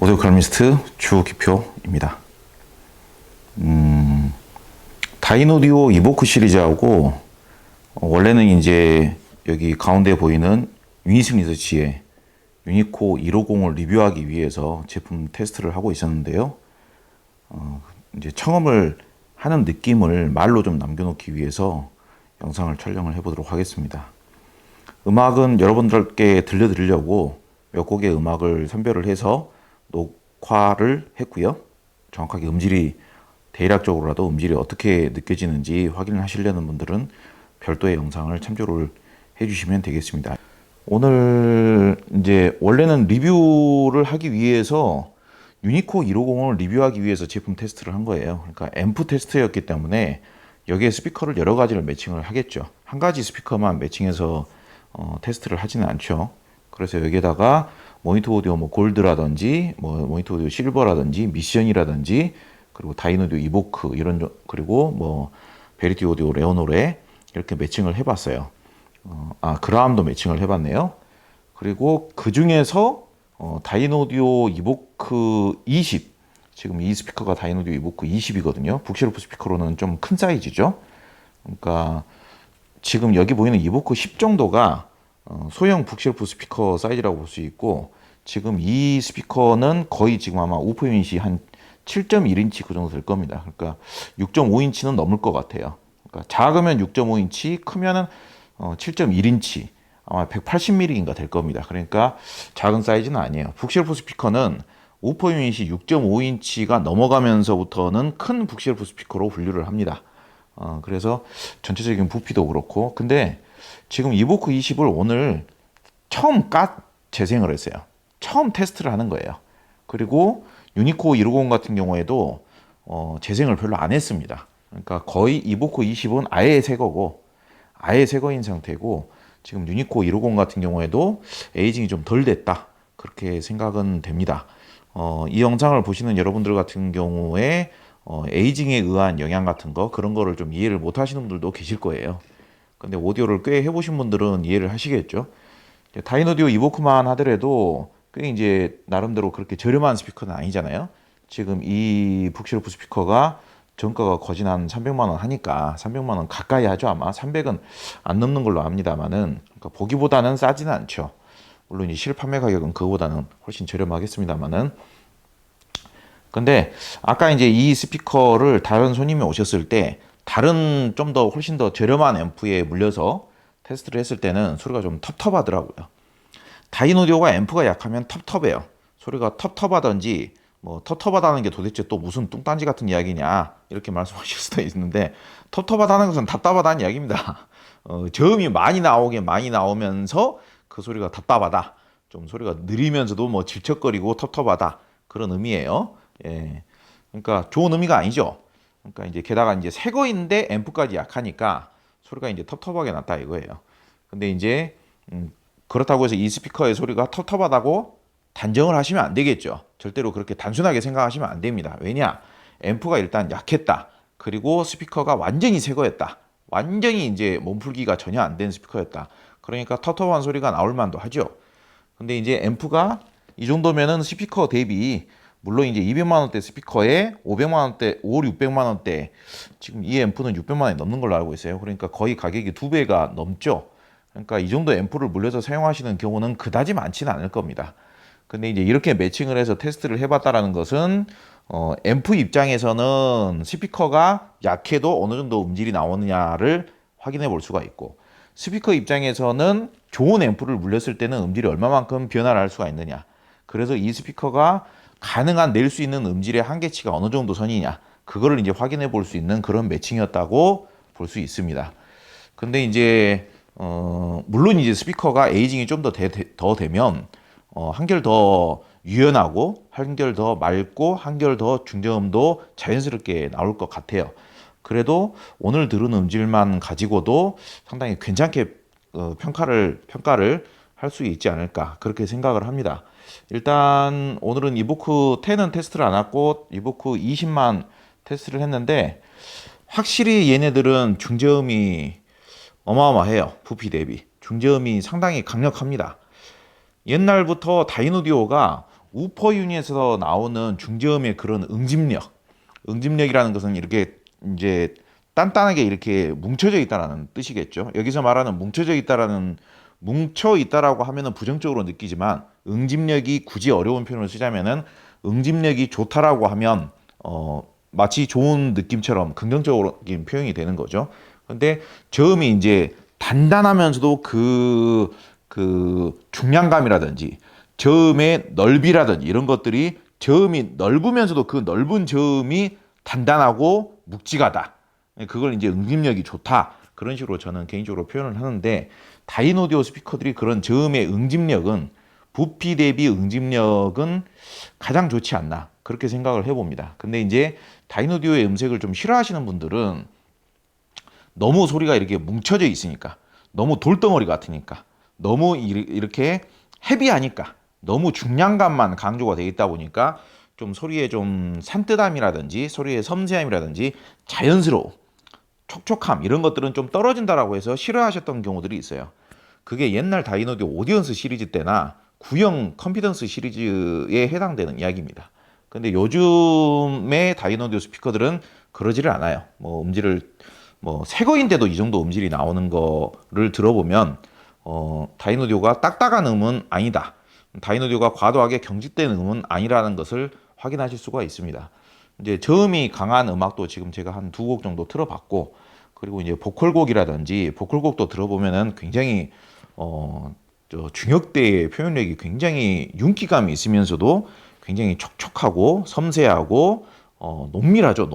오디오 칼럼니스트 주기표입니다. 다이노디오 이보크 시리즈하고 원래는 이제 여기 가운데 보이는 유니슨 리서치의 유니코 150을 리뷰하기 위해서 제품 테스트를 하고 있었는데요. 이제 청음을 하는 느낌을 말로 좀 남겨놓기 위해서 영상을 촬영을 해보도록 하겠습니다. 음악은 여러분들께 들려드리려고 몇 곡의 음악을 선별을 해서 녹화를 했고요. 정확하게 대략적으로라도 음질이 어떻게 느껴지는지 확인을 하시려는 분들은 별도의 영상을 참조를 해주시면 되겠습니다. 오늘 이제 원래는 리뷰를 하기 위해서 유니코 150을 리뷰하기 위해서 제품 테스트를 한 거예요. 그러니까 앰프 테스트였기 때문에 여기에 스피커를 여러 가지를 매칭을 하겠죠. 한 가지 스피커만 매칭해서 테스트를 하지는 않죠. 그래서 여기에다가 모니터 오디오 골드라든지 모니터 오디오 실버라든지 미션이라든지 그리고 다이노디오 이보크 그리고 베리티 오디오 레오노레 이렇게 매칭을 해봤어요. 그라함도 매칭을 해봤네요. 그리고 그 중에서 다이노디오 이보크 20, 지금 이 스피커가 다이노디오 이보크 20이거든요. 북쉘프 스피커로는 좀 큰 사이즈죠. 그러니까 지금 여기 보이는 이보크 10 정도가 소형 북쉘프 스피커 사이즈라고 볼 수 있고, 지금 이 스피커는 거의 지금 아마 우퍼 유닛이 한 7.1인치 그 정도 될 겁니다. 그러니까 6.5인치는 넘을 것 같아요. 그러니까 작으면 6.5인치, 크면은 7.1인치, 아마 180mm인가 될 겁니다. 그러니까 작은 사이즈는 아니에요. 북쉘프 스피커는 우퍼 유닛이 6.5인치가 넘어가면서부터는 큰 북쉘프 스피커로 분류를 합니다. 그래서 전체적인 부피도 그렇고, 근데 지금 이보크 20을 오늘 처음 재생을 했어요. 처음 테스트를 하는 거예요. 그리고 유니코 150 같은 경우에도 재생을 별로 안 했습니다. 그러니까 거의 이보크 20은 아예 새 거고, 아예 새 거인 상태고, 지금 유니코 150 같은 경우에도 에이징이 좀 덜 됐다, 그렇게 생각은 됩니다. 이 영상을 보시는 여러분들 같은 경우에 에이징에 의한 영향 같은 그런 거를 좀 이해를 못 하시는 분들도 계실 거예요. 근데 오디오를 꽤 해보신 분들은 이해를 하시겠죠. 다이노디오 이보크만 하더라도 꽤 이제 나름대로 그렇게 저렴한 스피커는 아니잖아요. 지금 이 북쉘프 스피커가 정가가 거진 한 300만 원 하니까 300만 원 가까이 하죠. 아마 300은 안 넘는 걸로 압니다만은, 그러니까 보기보다는 싸지는 않죠. 물론 이 실판매 가격은 그거보다는 훨씬 저렴하겠습니다만은. 근데 아까 이제 이 스피커를 다른 손님이 오셨을 때 다른 좀 더 훨씬 더 저렴한 앰프에 물려서 테스트를 했을 때는 소리가 좀 텁텁하더라고요. 다이노디오가 앰프가 약하면 텁텁해요. 소리가 텁텁하던지, 텁텁하다는 게 도대체 또 무슨 뚱딴지 같은 이야기냐, 이렇게 말씀하실 수도 있는데, 텁텁하다는 것은 답답하다는 이야기입니다. 저음이 많이 나오면서 그 소리가 답답하다, 좀 소리가 느리면서도 질척거리고 텁텁하다, 그런 의미예요. 예. 그러니까 좋은 의미가 아니죠. 그러니까 이제 게다가 이제 새 거인데 앰프까지 약하니까 소리가 이제 텁텁하게 났다 이거예요. 근데 이제 그렇다고 해서 이 스피커의 소리가 텁텁하다고 단정을 하시면 안 되겠죠. 절대로 그렇게 단순하게 생각하시면 안 됩니다. 왜냐? 앰프가 일단 약했다. 그리고 스피커가 완전히 새 거였다. 완전히 이제 몸풀기가 전혀 안 된 스피커였다. 그러니까 텁텁한 소리가 나올 만도 하죠. 근데 이제 앰프가 이 정도면은 스피커 대비, 물론 이제 200만 원대 스피커에 500만 원대, 5, 600만 원대, 지금 이 앰프는 600만 원이 넘는 걸로 알고 있어요. 그러니까 거의 가격이 2배가 넘죠. 그러니까 이 정도 앰프를 물려서 사용하시는 경우는 그다지 많지는 않을 겁니다. 근데 이제 이렇게 매칭을 해서 테스트를 해봤다라는 것은 앰프 입장에서는 스피커가 약해도 어느 정도 음질이 나오느냐를 확인해 볼 수가 있고, 스피커 입장에서는 좋은 앰프를 물렸을 때는 음질이 얼마만큼 변화를 할 수가 있느냐, 그래서 이 스피커가 가능한 낼 수 있는 음질의 한계치가 어느 정도 선이냐, 그거를 이제 확인해 볼 수 있는 그런 매칭이었다고 볼 수 있습니다. 근데 이제 물론 이제 스피커가 에이징이 좀 더 되면 한결 더 유연하고 한결 더 맑고 한결 더 중저음도 자연스럽게 나올 것 같아요. 그래도 오늘 들은 음질만 가지고도 상당히 괜찮게 평가를 할 수 있지 않을까, 그렇게 생각을 합니다. 일단 오늘은 이보크 10은 테스트를 안 했고 이보크 20만 테스트를 했는데, 확실히 얘네들은 중저음이 어마어마해요. 부피 대비 중저음이 상당히 강력합니다. 옛날부터 다이노디오가 우퍼 유닛에서 나오는 중저음의 그런 응집력이라는 것은 이렇게 이제 단단하게 이렇게 뭉쳐져 있다라는 뜻이겠죠. 여기서 말하는 뭉쳐 있다라고 하면은 부정적으로 느끼지만 응집력이 굳이 어려운 표현을 쓰자면은 응집력이 좋다라고 하면 마치 좋은 느낌처럼 긍정적인 표현이 되는 거죠. 근데 저음이 이제 단단하면서도 그 중량감이라든지 저음의 넓이라든지 이런 것들이 저음이 넓으면서도 그 넓은 저음이 단단하고 묵직하다. 그걸 이제 응집력이 좋다. 그런 식으로 저는 개인적으로 표현을 하는데 다이노디오 스피커들이 그런 저음의 응집력은 부피 대비 응집력은 가장 좋지 않나 그렇게 생각을 해봅니다. 근데 이제 다이노디오의 음색을 좀 싫어하시는 분들은 너무 소리가 이렇게 뭉쳐져 있으니까 너무 돌덩어리 같으니까 너무 이렇게 헤비하니까 너무 중량감만 강조가 되어 있다 보니까 좀 소리의 좀 산뜻함이라든지 소리의 섬세함이라든지 자연스러움, 촉촉함 이런 것들은 좀 떨어진다라고 해서 싫어하셨던 경우들이 있어요. 그게 옛날 다이노디오 오디언스 시리즈 때나 구형 컴피던스 시리즈에 해당되는 이야기입니다. 근데 요즘의 다이노디오 스피커들은 그러지를 않아요. 뭐 음질을 새 거인데도 이 정도 음질이 나오는 거를 들어보면 다이노디오가 딱딱한 음은 아니다. 다이노디오가 과도하게 경직된 음은 아니라는 것을 확인하실 수가 있습니다. 이제 저음이 강한 음악도 지금 제가 한 두 곡 정도 틀어봤고, 그리고 이제 보컬곡도 들어보면은 굉장히 중역대의 표현력이 굉장히 윤기감이 있으면서도 굉장히 촉촉하고 섬세하고 농밀하죠.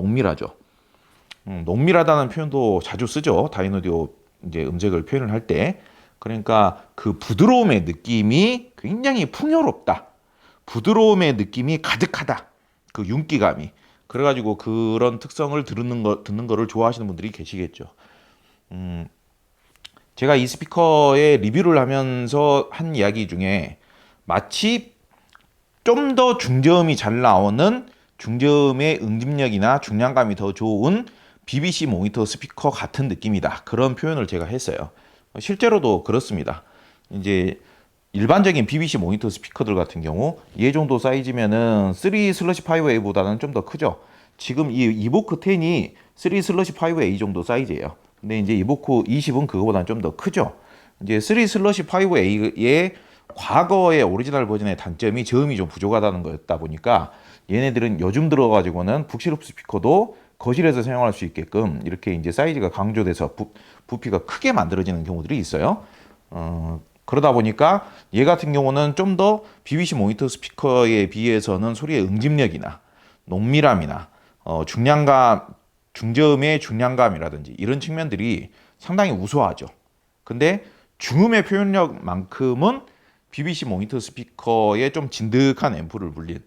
농밀하다는 표현도 자주 쓰죠. 다이노디오 이제 음색을 표현을 할 때. 그러니까 그 부드러움의 느낌이 굉장히 풍요롭다. 부드러움의 느낌이 가득하다. 그 윤기감이. 그래가지고 그런 특성을 듣는 거를 좋아하시는 분들이 계시겠죠. 제가 이 스피커의 리뷰를 하면서 한 이야기 중에 마치 좀 더 중저음이 잘 나오는 중저음의 응집력이나 중량감이 더 좋은 BBC 모니터 스피커 같은 느낌이다. 그런 표현을 제가 했어요. 실제로도 그렇습니다. 이제 일반적인 BBC 모니터 스피커들 같은 경우 얘 정도 사이즈면은 3/5A보다는 좀 더 크죠. 지금 이 이보크 10이 3/5A 정도 사이즈예요. 근데 이제 이보크 20은 그거보다는 좀 더 크죠. 이제 3/5A의 과거의 오리지널 버전의 단점이 저음이 좀 부족하다는 거였다 보니까 얘네들은 요즘 들어가지고는 북시럽 스피커도 거실에서 사용할 수 있게끔 이렇게 이제 사이즈가 강조돼서 부피가 크게 만들어지는 경우들이 있어요. 그러다 보니까 얘 같은 경우는 좀 더 BBC 모니터 스피커에 비해서는 소리의 응집력이나 농밀함이나 중저음의 중량감이라든지 이런 측면들이 상당히 우수하죠. 근데 중음의 표현력만큼은 BBC 모니터 스피커에 좀 진득한 앰프를 물린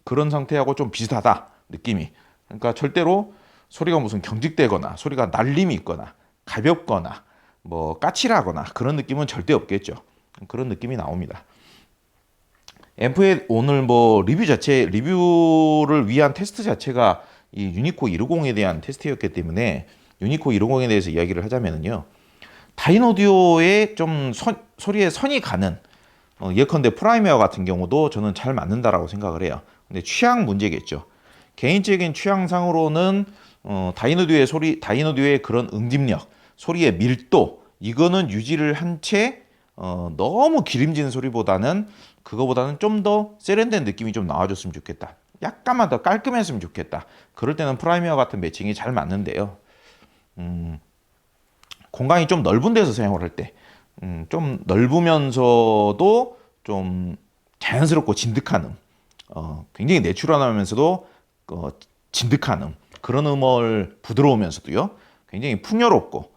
그런 상태하고 좀 비슷하다 느낌이. 그러니까 절대로 소리가 무슨 경직되거나 소리가 날림이 있거나 가볍거나 뭐 까칠하거나 그런 느낌은 절대 없겠죠. 그런 느낌이 나옵니다. 앰프의 오늘 리뷰를 위한 테스트 자체가 이 유니코 150에 대한 테스트였기 때문에 유니코 150에 대해서 이야기를 하자면요. 다이노디오의 좀 소리의 선이 가는 예컨대 프라이메어 같은 경우도 저는 잘 맞는다라고 생각을 해요. 근데 취향 문제겠죠. 개인적인 취향상으로는 다이노디오의 그런 응집력, 소리의 밀도 이거는 유지를 한 채 너무 기름진 소리보다는 그거보다는 좀 더 세련된 느낌이 좀 나와줬으면 좋겠다. 약간만 더 깔끔했으면 좋겠다. 그럴 때는 프라이메어 같은 매칭이 잘 맞는데요. 공간이 좀 넓은 데서 사용을 할 때, 좀 넓으면서도 좀 자연스럽고 진득한 굉장히 내추럴하면서도 진득한 그런 음을 부드러우면서도요, 굉장히 풍요롭고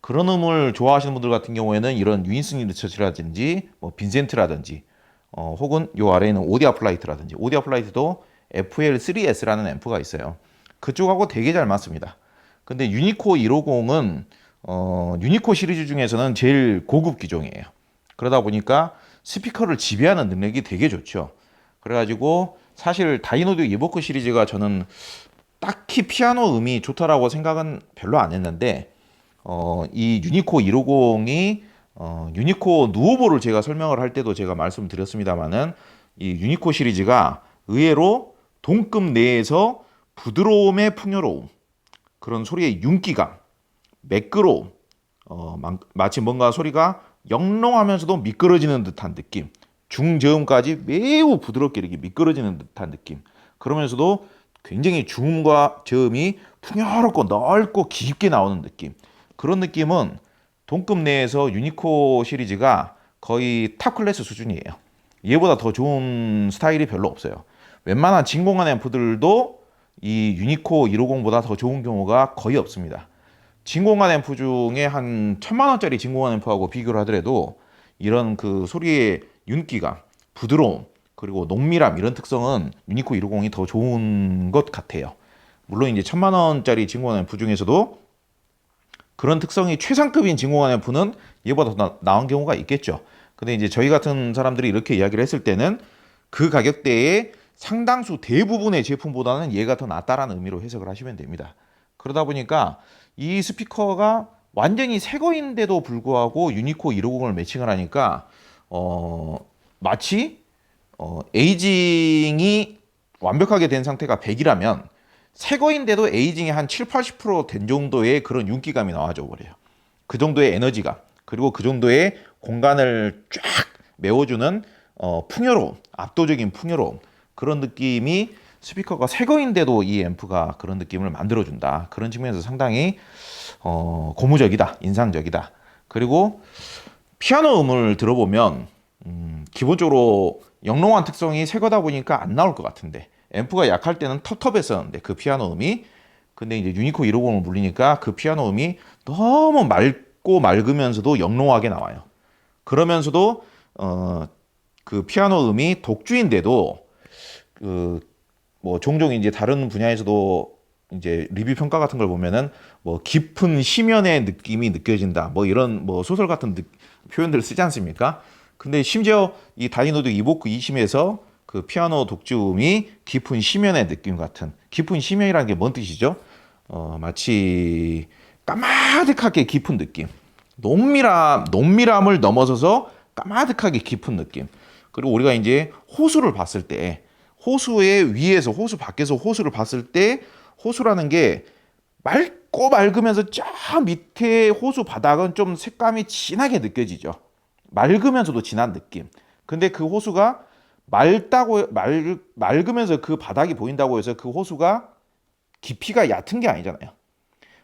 그런 음을 좋아하시는 분들 같은 경우에는 이런 윈스턴 리처치라든지 빈센트라든지 혹은 요 아래에는 오디아 플라이트라든지 오디아 플라이트도 FL3S라는 앰프가 있어요. 그쪽하고 되게 잘 맞습니다. 근데 유니코 150은 유니코 시리즈 중에서는 제일 고급 기종이에요. 그러다 보니까 스피커를 지배하는 능력이 되게 좋죠. 그래가지고 사실 다이노디오 이보크 시리즈가 저는 딱히 피아노 음이 좋다라고 생각은 별로 안 했는데 이 유니코 150이 유니코 누오보를 제가 설명을 할 때도 제가 말씀드렸습니다만은 이 유니코 시리즈가 의외로 동급 내에서 부드러움의 풍요로움, 그런 소리의 윤기감, 매끄러움, 마치 뭔가 소리가 영롱하면서도 미끄러지는 듯한 느낌, 중저음까지 매우 부드럽게 이렇게 미끄러지는 듯한 느낌, 그러면서도 굉장히 중음과 저음이 풍요롭고 넓고 깊게 나오는 느낌, 그런 느낌은 동급 내에서 유니코 시리즈가 거의 탑 클래스 수준이에요. 얘보다 더 좋은 스타일이 별로 없어요. 웬만한 진공관 앰프들도 이 유니코 150보다 더 좋은 경우가 거의 없습니다. 진공관 앰프 중에 한 1000만 원짜리 진공관 앰프하고 비교를 하더라도 이런 그 소리의 윤기감, 부드러움, 그리고 농밀함 이런 특성은 유니코 150이 더 좋은 것 같아요. 물론 이제 1000만 원짜리 진공관 앰프 중에서도 그런 특성이 최상급인 진공관 앰프는 얘보다 더 나은 경우가 있겠죠. 근데 이제 저희 같은 사람들이 이렇게 이야기를 했을 때는 그 가격대에 상당수 대부분의 제품보다는 얘가 더 낫다라는 의미로 해석을 하시면 됩니다. 그러다 보니까 이 스피커가 완전히 새 거인데도 불구하고 유니코 150을 매칭을 하니까 마치 에이징이 완벽하게 된 상태가 100이라면 새 거인데도 에이징이 한 7, 80%된 정도의 그런 윤기감이 나와져 버려요. 그 정도의 에너지감, 그리고 그 정도의 공간을 쫙 메워주는 풍요로움, 압도적인 풍요로움, 그런 느낌이 스피커가 새 거인데도 이 앰프가 그런 느낌을 만들어준다. 그런 측면에서 상당히 고무적이다, 인상적이다. 그리고 피아노 음을 들어보면 기본적으로 영롱한 특성이 새 거다 보니까 안 나올 것 같은데, 앰프가 약할 때는 텁텁했었는데 그 피아노 음이, 근데 이제 유니코 150을 물리니까 그 피아노 음이 너무 맑고 맑으면서도 영롱하게 나와요. 그러면서도 그 피아노 음이 독주인데도 뭐 종종 이제 다른 분야에서도 이제 리뷰 평가 같은 걸 보면은 뭐 깊은 심연의 느낌이 느껴진다, 뭐 이런 뭐 소설 같은 표현들을 쓰지 않습니까? 근데 심지어 이 다이노드 이보크 20에서 그 피아노 독주음이 깊은 심연의 느낌 같은, 깊은 심연이라는 게 뭔 뜻이죠? 마치 까마득하게 깊은 느낌, 농밀함을 넘어서서 까마득하게 깊은 느낌. 그리고 우리가 이제 호수를 봤을 때, 호수의 위에서, 호수 밖에서 호수를 봤을 때, 호수라는 게 맑고 맑으면서 저 밑에 호수 바닥은 좀 색감이 진하게 느껴지죠. 맑으면서도 진한 느낌. 근데 그 호수가 맑으면서 그 바닥이 보인다고 해서 그 호수가 깊이가 얕은 게 아니잖아요.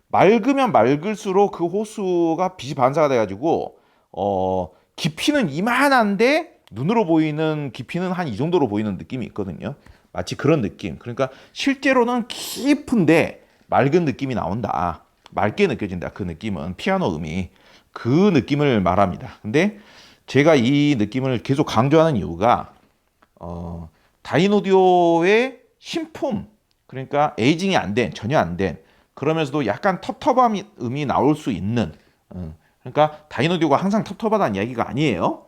맑으면 맑을수록 그 호수가 빛이 반사가 돼가지고 깊이는 이만한데 눈으로 보이는 깊이는 한 이 정도로 보이는 느낌이 있거든요. 마치 그런 느낌. 그러니까 실제로는 깊은데 맑은 느낌이 나온다, 맑게 느껴진다. 그 느낌은 피아노 음이 그 느낌을 말합니다. 근데 제가 이 느낌을 계속 강조하는 이유가 다이노디오의 신품, 그러니까 에이징이 안 된, 전혀 안 된, 그러면서도 약간 텁텁함 음이 나올 수 있는, 그러니까 다이노디오가 항상 텁텁하다는 이야기가 아니에요.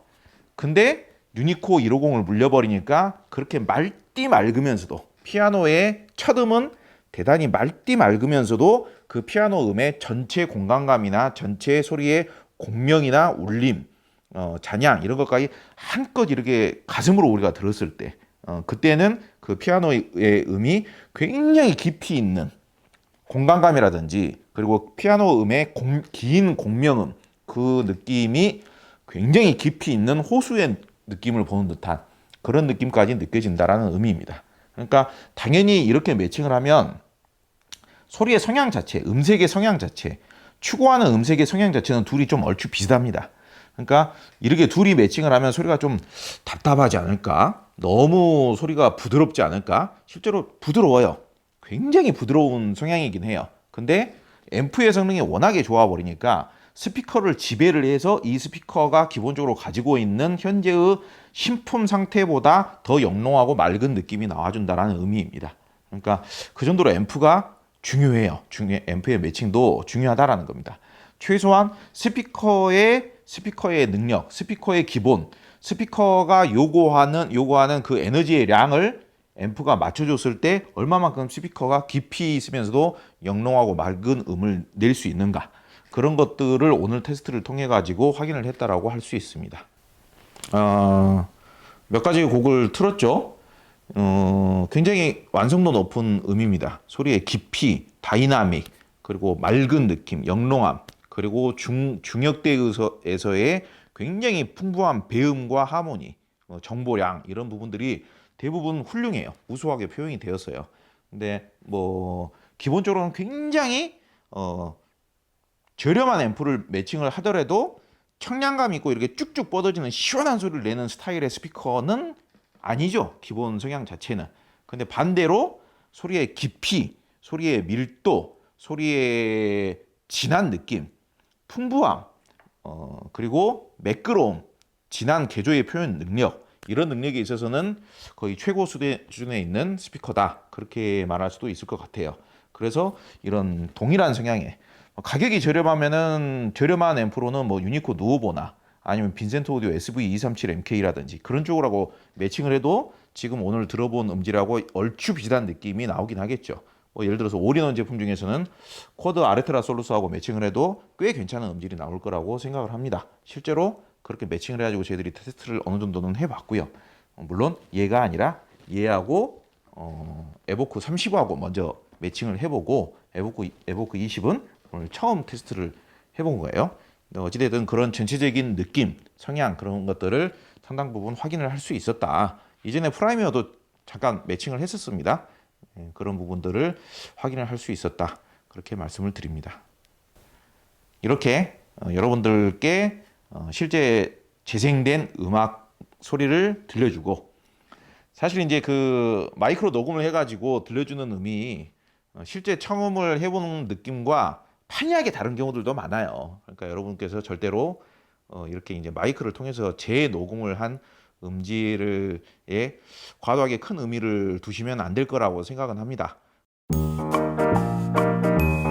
근데 유니코 150을 물려버리니까 그렇게 맑디 맑으면서도, 피아노의 첫 음은 대단히 맑디 맑으면서도 그 피아노 음의 전체 공간감이나 전체 소리의 공명이나 울림, 잔향 이런 것까지 한껏 이렇게 가슴으로 우리가 들었을 때, 그때는 그 피아노의 음이 굉장히 깊이 있는 공간감이라든지, 그리고 피아노 음의 긴 공명음, 그 느낌이 굉장히 깊이 있는 호수의 느낌을 보는 듯한 그런 느낌까지 느껴진다라는 의미입니다. 그러니까 당연히 이렇게 매칭을 하면 소리의 성향 자체, 음색의 성향 자체, 추구하는 음색의 성향 자체는 둘이 좀 얼추 비슷합니다. 그러니까 이렇게 둘이 매칭을 하면 소리가 좀 답답하지 않을까? 너무 소리가 부드럽지 않을까? 실제로 부드러워요. 굉장히 부드러운 성향이긴 해요. 근데 앰프의 성능이 워낙에 좋아 버리니까 스피커를 지배를 해서 이 스피커가 기본적으로 가지고 있는 현재의 신품 상태보다 더 영롱하고 맑은 느낌이 나와준다라는 의미입니다. 그러니까 그 정도로 앰프가 중요해요. 앰프의 매칭도 중요하다라는 겁니다. 최소한 스피커의 능력, 스피커의 기본, 스피커가 요구하는 그 에너지의 량을 앰프가 맞춰줬을 때 얼마만큼 스피커가 깊이 있으면서도 영롱하고 맑은 음을 낼 수 있는가, 그런 것들을 오늘 테스트를 통해 가지고 확인을 했다라고 할 수 있습니다. 몇 가지 곡을 틀었죠. 굉장히 완성도 높은 음입니다. 소리의 깊이, 다이나믹, 그리고 맑은 느낌, 영롱함, 그리고 중역대에서의 굉장히 풍부한 배음과 하모니, 정보량 이런 부분들이 대부분 훌륭해요. 우수하게 표현이 되었어요. 근데 뭐 기본적으로는 굉장히 저렴한 앰프를 매칭을 하더라도 청량감 있고 이렇게 쭉쭉 뻗어지는 시원한 소리를 내는 스타일의 스피커는 아니죠. 기본 성향 자체는. 근데 반대로 소리의 깊이, 소리의 밀도, 소리의 진한 느낌, 풍부함, 그리고 매끄러움, 진한 개조의 표현 능력, 이런 능력에 있어서는 거의 최고 수준에 있는 스피커다. 그렇게 말할 수도 있을 것 같아요. 그래서 이런 동일한 성향의 가격이 저렴하면은 저렴한 앰프로는 뭐 유니코 누오보나 아니면 빈센트 오디오 SV237MK라든지 그런 쪽으로 매칭을 해도 지금 오늘 들어본 음질하고 얼추 비슷한 느낌이 나오긴 하겠죠. 뭐 예를 들어서 올인원 제품 중에서는 쿼드 아레트라 솔루스하고 매칭을 해도 꽤 괜찮은 음질이 나올 거라고 생각을 합니다. 실제로 그렇게 매칭을 해가지고 저희들이 테스트를 어느 정도는 해봤고요. 물론 얘가 아니라 얘하고 에보크 35하고 먼저 매칭을 해보고 에보크 20은 오늘 처음 테스트를 해본 거예요. 어찌됐든 그런 전체적인 느낌, 성향 그런 것들을 상당 부분 확인을 할 수 있었다. 이전에 프라이미어도 잠깐 매칭을 했었습니다. 그런 부분들을 확인을 할 수 있었다. 그렇게 말씀을 드립니다. 이렇게 여러분들께 실제 재생된 음악 소리를 들려주고 사실 이제 그 마이크로 녹음을 해가지고 들려주는 음이 실제 청음을 해보는 느낌과 판이하게 다른 경우들도 많아요. 그러니까 여러분께서 절대로 이렇게 이제 마이크를 통해서 재녹음을 한 음질에 과도하게 큰 의미를 두시면 안 될 거라고 생각은 합니다.